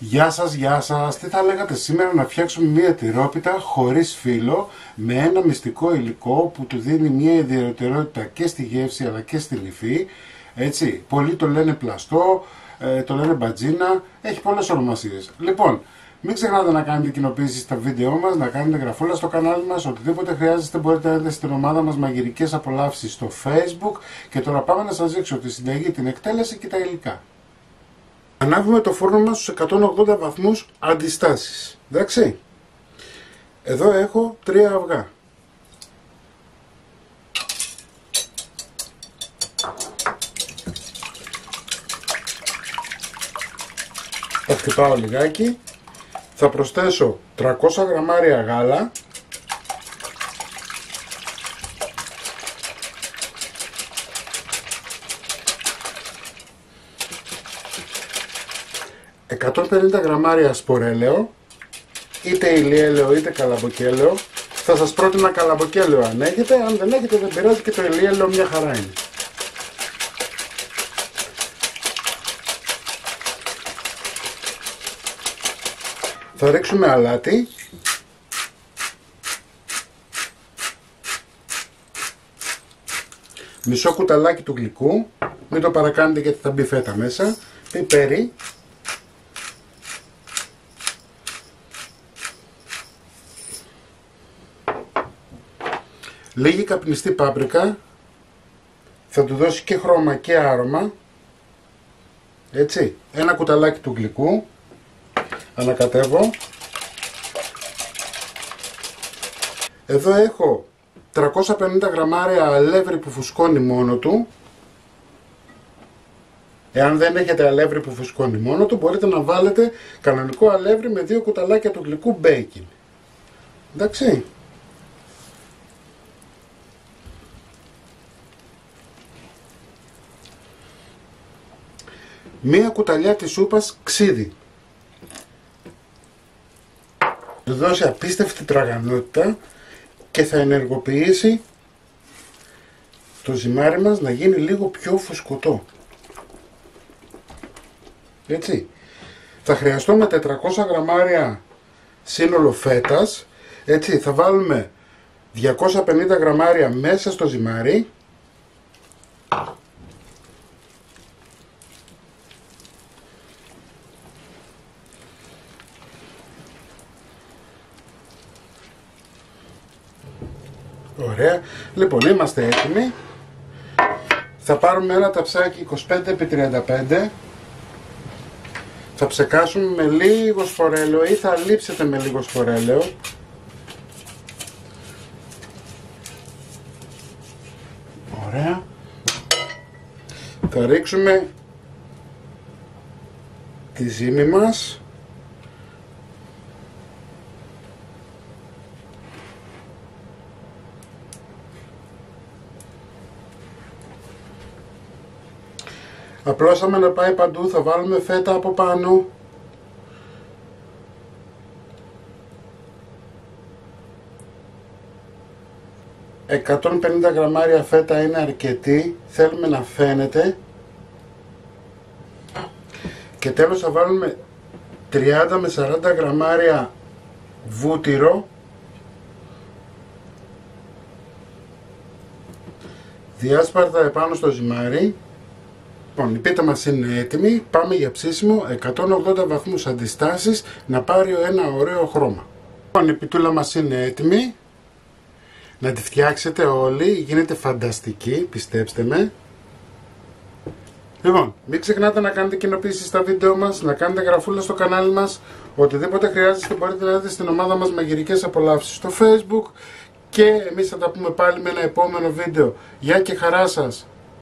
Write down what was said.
Γεια σας. Τι θα λέγατε σήμερα να φτιάξουμε μια τυρόπιτα χωρίς φύλλο με ένα μυστικό υλικό που του δίνει μια ιδιαιτερότητα και στη γεύση αλλά και στη λυφή. Έτσι, πολλοί το λένε πλαστό, το λένε μπατζίνα, έχει πολλές ονομασίες. Λοιπόν, μην ξεχνάτε να κάνετε κοινοποίηση στα βίντεό μας, να κάνετε γραφούλα στο κανάλι μας, οτιδήποτε χρειάζεστε μπορείτε να δείτε στην ομάδα μας Μαγειρικές Απολαύσεις στο Facebook. Και τώρα πάμε να σας δείξω τη συνταγή, την εκτέλεση και τα υλικά. Ανάβουμε το φούρνο μας στους 180 βαθμούς αντιστάσεις. Εντάξει. Εδώ έχω 3 αυγά. Θα χτυπάω λιγάκι. Θα προσθέσω 300 γραμμάρια γάλα. ...150 γραμμάρια σπορέλαιο, είτε ηλιέλαιο είτε καλαμποκέλαιο. Θα σας πρότεινα καλαμποκέλαιο αν έχετε, αν δεν έχετε δεν πειράζει, και το ηλιέλαιο μια χαρά είναι. Θα ρίξουμε αλάτι. Μισό κουταλάκι του γλυκού, μην το παρακάνετε γιατί θα μπει φέτα μέσα. Πιπέρι. Λίγη καπνιστή πάπρικα, θα του δώσει και χρώμα και άρωμα. Έτσι, ένα κουταλάκι του γλυκού. Ανακατεύω. Εδώ έχω 350 γραμμάρια αλεύρι που φουσκώνει μόνο του. Εάν δεν έχετε αλεύρι που φουσκώνει μόνο του, μπορείτε να βάλετε κανονικό αλεύρι με 2 κουταλάκια του γλυκού μπέικιν. Εντάξει. Μία κουταλιά της σούπας ξύδι. Θα δώσει απίστευτη τραγανότητα και θα ενεργοποιήσει το ζυμάρι μας να γίνει λίγο πιο φουσκωτό. Έτσι. Θα χρειαστούμε 400 γραμμάρια σύνολο φέτας. Έτσι, θα βάλουμε 250 γραμμάρια μέσα στο ζυμάρι. Ωραία. Λοιπόν, είμαστε έτοιμοι. Θα πάρουμε ένα ταψάκι 25x35. Θα ψεκάσουμε με λίγο σφορέλαιο ή θα λείψετε με λίγο σφορέλαιο. Ωραία. Θα ρίξουμε τη ζύμη μας. Απλώσαμε να πάει παντού, θα βάλουμε φέτα από πάνω. ...150 γραμμάρια φέτα είναι αρκετή, θέλουμε να φαίνεται. Και τέλος θα βάλουμε 30 με 40 γραμμάρια βούτυρο. Διάσπαρτα επάνω στο ζυμάρι. Λοιπόν, η πίτα μας είναι έτοιμη, πάμε για ψήσιμο, 180 βαθμούς αντιστάσεις, να πάρει ένα ωραίο χρώμα. Λοιπόν, η πιτούλα μας είναι έτοιμη, να τη φτιάξετε όλοι, γίνεται φανταστική, πιστέψτε με. Λοιπόν, μην ξεχνάτε να κάνετε κοινοποίηση στα βίντεο μας, να κάνετε γραφούλα στο κανάλι μας, οτιδήποτε χρειάζεστε μπορείτε να δείτε στην ομάδα μας Μαγειρικές Απολαύσεις στο Facebook. Και εμείς θα τα πούμε πάλι με ένα επόμενο βίντεο. Γεια και χαρά σας!